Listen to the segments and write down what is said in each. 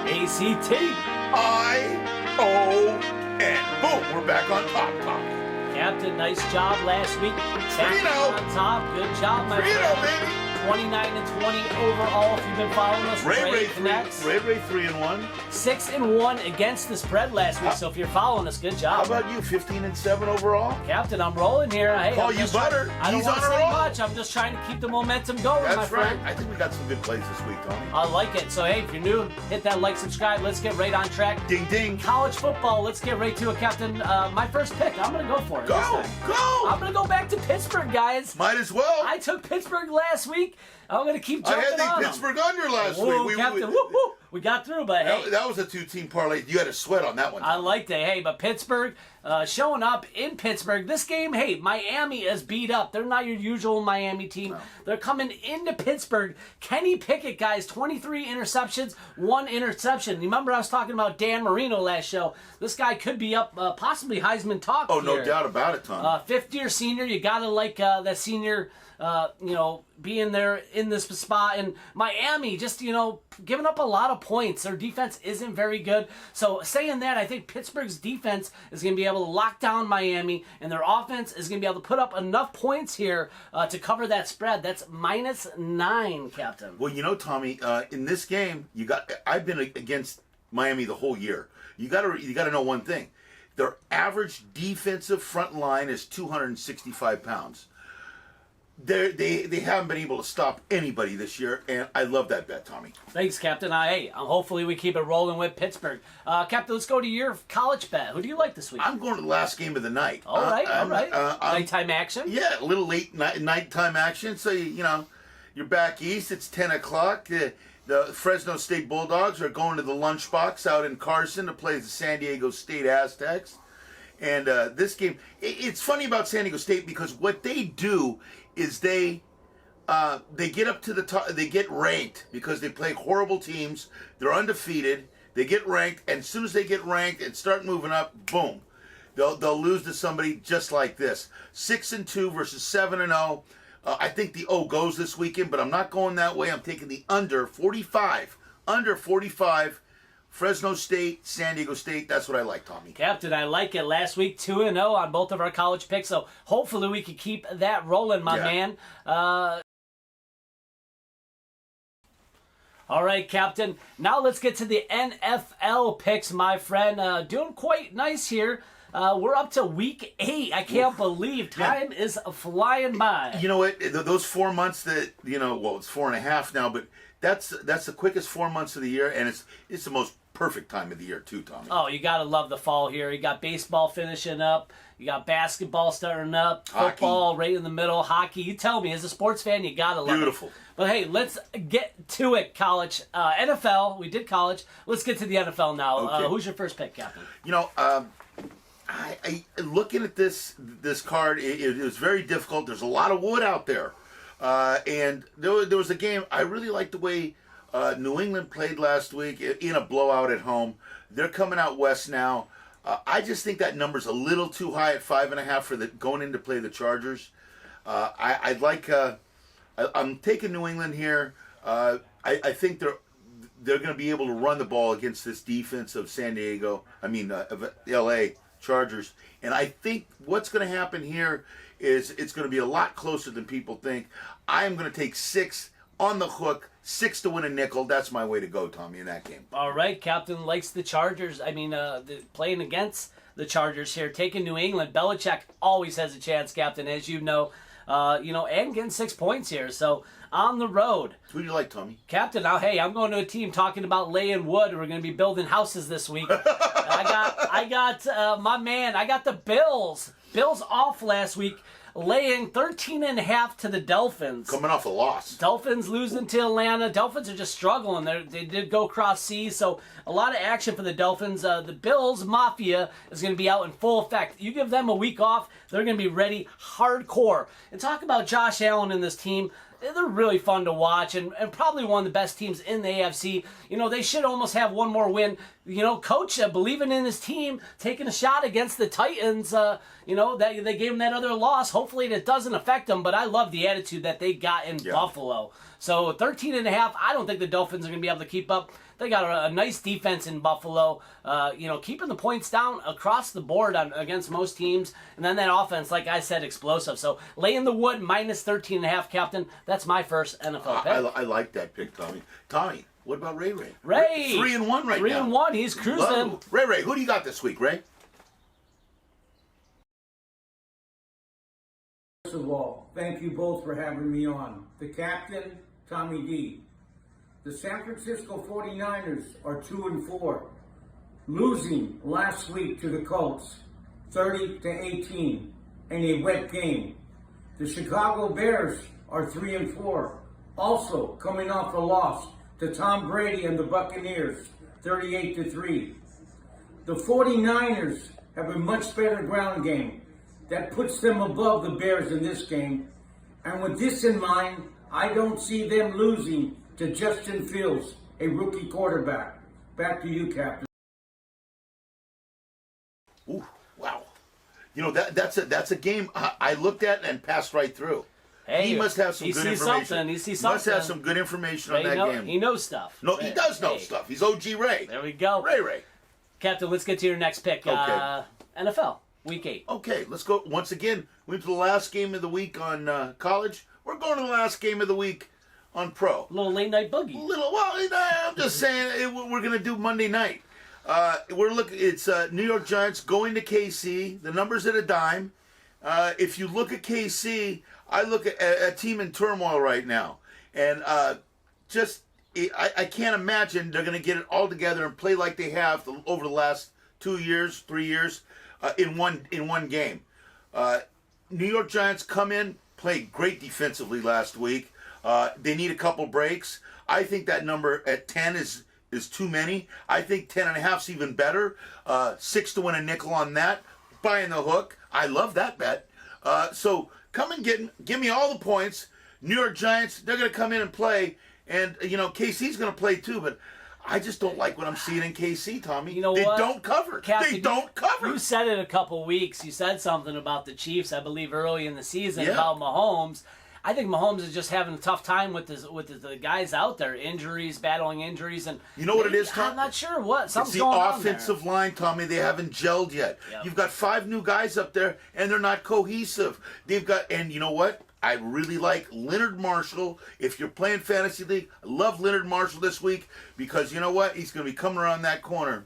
ACT. I-O-N. Boom, we're back on top, Tommy. Captain, nice job last week. Captain 3-0. on top. Good job, my 3-0, friend. baby. 29-20 overall if you've been following us. Ray connects. 3-1. 6-1 against the spread last week, so if you're following us, good job. How about you? 15-7 overall. Captain, I'm rolling here. Hey, Call I'm you just butter. I don't He's want to on a say roll. much. I'm just trying to keep the momentum going, my That's right. friend. I think we got some good plays this week, Tony. I like it. So, hey, if you're new, hit that like, subscribe. Let's get right on track. Ding, ding. College football, let's get right to it, Captain. My first pick, I'm going to go for it. Go, this time. go. I'm going to go back to Pittsburgh, guys. Might as well. I took Pittsburgh last week. I'm going to keep I jumping had the on Pittsburgh under last Whoa, week. Captain, woo-hoo. We got through, but hey. That was a two-team parlay. You had a sweat on that one. I liked it. Hey, but Pittsburgh showing up in Pittsburgh. This game, hey, Miami is beat up. They're not your usual Miami team. No. They're coming into Pittsburgh. Kenny Pickett, guys, 23 interceptions, 1 interception. Remember I was talking about Dan Marino last show. This guy could be up, possibly Heisman talk Oh, here. no doubt about it, Tom. Fifth-year senior. You got to like that senior, being there in this spot. And Miami just, giving up a lot of points. Their defense isn't very good. So saying that, I think Pittsburgh's defense is going to be able to lock down Miami, and their offense is going to be able to put up enough points here to cover that spread. That's -9, Captain. Well, Tommy, in this game, I've been against Miami the whole year. You got to know one thing. Their average defensive front line is 265 pounds. They haven't been able to stop anybody this year, and I love that bet, Tommy. Thanks, Captain. Hey, hopefully we keep it rolling with Pittsburgh. Captain, let's go to your college bet. Who do you like this week? I'm going to the last game of the night. All right. Nighttime action? Yeah, a little late nighttime action. So, you're back east. It's 10 o'clock. The Fresno State Bulldogs are going to the lunchbox out in Carson to play the San Diego State Aztecs. And this game, it's funny about San Diego State because what they do is they get up to the top. They get ranked because they play horrible teams. They're undefeated. They get ranked, and as soon as they get ranked and start moving up, boom, they'll lose to somebody just like this. 6-2 versus 7-0. I think the O goes this weekend, but I'm not going that way. I'm taking the under 45. Under 45. Fresno State, San Diego State, that's what I like, Tommy. Captain, I like it. Last week, 2-0 on both of our college picks, so hopefully we can keep that rolling, my man. All right, Captain. Now let's get to the NFL picks, my friend. Doing quite nice here. We're up to week 8. I can't believe time is flying by. You know what? Those 4 months that, well, it's 4.5 now, but that's the quickest 4 months of the year, and it's the most perfect time of the year too, Tommy. Oh, you got to love the fall here. You got baseball finishing up. You got basketball starting up. Football right in the middle. Hockey. You tell me, as a sports fan, you got to love Beautiful. it. But hey, let's get to it, college. NFL, we did college. Let's get to the NFL now. Okay. Who's your first pick, Captain? I looking at this card, it was very difficult. There's a lot of wood out there. And there was a game, I really liked the way New England played last week in a blowout at home. They're coming out west now. I just think that number's a little too high at 5.5 for going in to play the Chargers. I'm taking New England here. I think they're going to be able to run the ball against this defense of of L.A. Chargers. And I think what's going to happen here is it's going to be a lot closer than people think. I am going to take 6 on the hook, 6 to win a nickel. That's my way to go, Tommy, in that game. All right, Captain likes the Chargers. Playing against the Chargers here, taking New England. Belichick always has a chance, Captain, as you know. And getting 6 points here. So on the road. Who do you like, Tommy? Captain, now, hey, I'm going to a team talking about laying wood. We're going to be building houses this week. I got my man. I got the Bills. Bills off last week, laying 13.5 to the Dolphins. Coming off a loss. Dolphins losing to Atlanta. Dolphins are just struggling. They did go cross seas, so a lot of action for the Dolphins. The Bills Mafia is going to be out in full effect. You give them a week off, they're going to be ready hardcore. And talk about Josh Allen and this team. They're really fun to watch and probably one of the best teams in the AFC. They should almost have one more win. coach believing in his team, taking a shot against the Titans. That they gave him that other loss. Hopefully that doesn't affect them. But I love the attitude that they got in Buffalo. So 13.5. I don't think the Dolphins are going to be able to keep up. They got a nice defense in Buffalo. Keeping the points down across the board against most teams. And then that offense, like I said, explosive. So lay in the wood minus 13.5, Captain. That's my first NFL pick. I like that pick, Tommy. Tommy, what about Ray? Ray! 3-1 right now. 3-1. He's cruising. Ray, who do you got this week, Ray? First of all, thank you both for having me on. The captain, Tommy D. The San Francisco 49ers are 2-4, losing last week to the Colts, 30-18, in a wet game. The Chicago Bears are 3-4, also coming off a loss to Tom Brady and the Buccaneers, 38-3. The 49ers have a much better ground game that puts them above the Bears in this game. And with this in mind, I don't see them losing to Justin Fields, a rookie quarterback. Back to you, Captain. Ooh, wow. That's a game I looked at and passed right through. Hey, he must have some good information. He sees something. Must have some good information on that game. He knows stuff. No, he does know stuff. He's OG Ray. There we go. Ray. Captain, let's get to your next pick. Okay. NFL, Week 8. Okay, let's go. Once again, we went to the last game of the week on college. We're going to the last game of the week on pro. A little late night boogie. I'm just saying we're going to do Monday night. It's New York Giants going to KC. The number's at a dime. If you look at KC, I look at a team in turmoil right now. And I can't imagine they're going to get it all together and play like they have over the last 2 years, 3 years in one game. New York Giants come in, played great defensively last week. They need a couple breaks. I think that number at 10 is too many. I think 10.5 is even better. 6 to win a nickel on that. Buying the hook. I love that bet. So come and give me all the points. New York Giants, they're going to come in and play. And, KC's going to play too. But I just don't like what I'm seeing in KC, Tommy. You know they what? don't cover. Captain, they don't cover. You said it a couple weeks. You said something about the Chiefs, I believe, early in the season about Mahomes. I think Mahomes is just having a tough time with the guys out there, battling injuries, and you know what it is, Tom? I'm not sure what something's going on. It's the offensive there. line, Tommy. They haven't gelled yet. Yep. You've got 5 new guys up there, and they're not cohesive. And you know what? I really like Leonard Marshall. If you're playing fantasy league, I love Leonard Marshall this week because you know what? He's going to be coming around that corner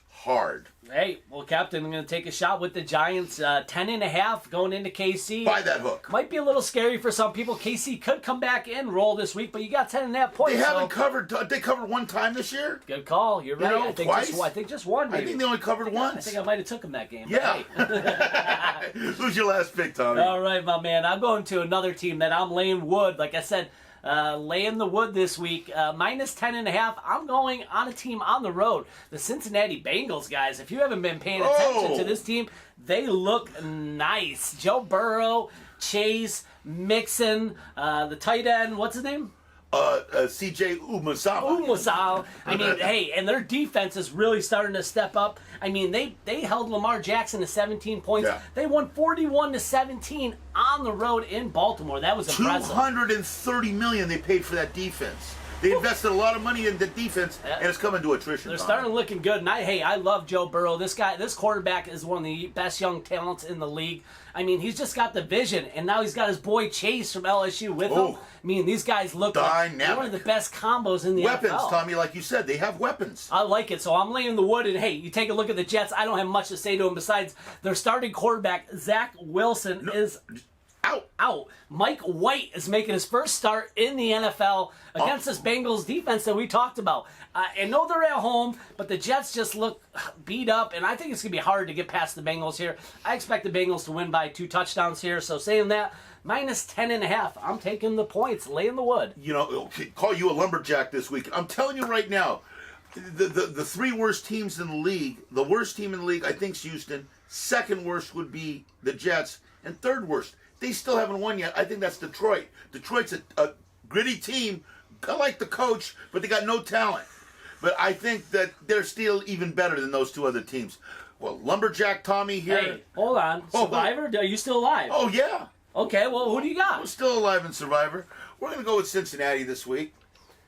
hard. Hey, well, Captain, I'm going to take a shot with the Giants. 10.5 going into KC. Buy that hook. Might be a little scary for some people. KC could come back and roll this week, but you got 10.5 points. They haven't covered. They covered one time this year. Good call. You're right. I think twice. I think just one. Maybe. I think they only covered once. I think I might have took him that game. Yeah. Hey. Who's your last pick, Tommy? All right, my man. I'm going to another team that I'm laying wood. Like I said, laying the wood this week. Minus 10.5. I'm going on a team on the road. The Cincinnati Bengals, guys. If you haven't been paying attention to this team, they look nice. Joe Burrow, Chase, Mixon, the tight end. What's his name? CJ Umasama. I mean, hey, and their defense is really starting to step up. I mean, they held Lamar Jackson to 17 points. Yeah. They won 41-17 on the road in Baltimore. That was impressive. $230 million they paid for that defense. They invested a lot of money in the defense, and it's coming to attrition. They're starting looking good. And I love Joe Burrow. This quarterback is one of the best young talents in the league. I mean, he's just got the vision, and now he's got his boy Chase from LSU with him. I mean, these guys look dynamic. like one of the best combos in the weapons, NFL. Tommy, like you said, they have weapons. I like it, so I'm laying the wood. And hey, you take a look at the Jets. I don't have much to say to them besides their starting quarterback Zach Wilson is out. Mike White is making his first start in the NFL against this Bengals defense that we talked about. I know they're at home, but the Jets just look beat up, and I think it's going to be hard to get past the Bengals here. I expect the Bengals to win by 2 touchdowns here, so saying that, minus 10.5, I'm taking the points, laying the wood. Call you a lumberjack this week. I'm telling you right now, the 3 worst teams in the league, the worst team in the league, I think, is Houston. Second worst would be the Jets, and third worst, they still haven't won yet. I think that's Detroit. Detroit's a gritty team. I like the coach, but they got no talent. But I think that they're still even better than those two other teams. Well, Lumberjack Tommy here. Hey, hold on. Oh, Survivor? Are you still alive? Oh, yeah. Okay, well, who do you got? We're still alive in Survivor. We're going to go with Cincinnati this week.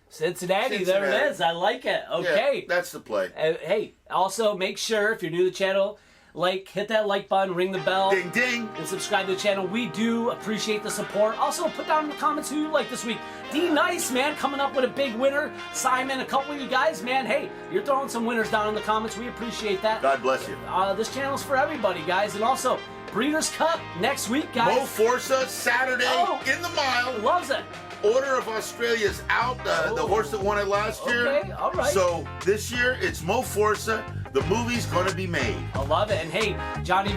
Cincinnati, there it is. I like it. Okay. Yeah, that's the play. Hey, also make sure, if you're new to the channel, hit that like button, ring the bell. Ding, ding. And subscribe to the channel. We do appreciate the support. Also, put down in the comments who you like this week. D Nice, man, coming up with a big winner. Simon, a couple of you guys, man, hey, you're throwing some winners down in the comments. We appreciate that. God bless you. This channel's for everybody, guys. And also, Breeders' Cup next week, guys. Mo Forza, Saturday, in the mile. Loves it. Order of Australia's out, the horse that won it last year. Okay, all right. So this year, it's Mo Forza. The movie's going to be made. I love it. And hey, Johnny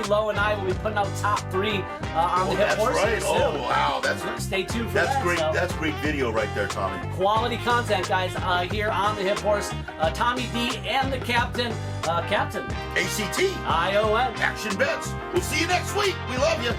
Lowe and I will be putting out top 3 on the hip horses. That's right. Soon. Oh, wow. Stay tuned for that. That's great. So. That's great video right there, Tommy. Quality content, guys, here on the Hip Horse. Tommy D and the Captain. Captain. ACT. ION. Action Bets. We'll see you next week. We love you.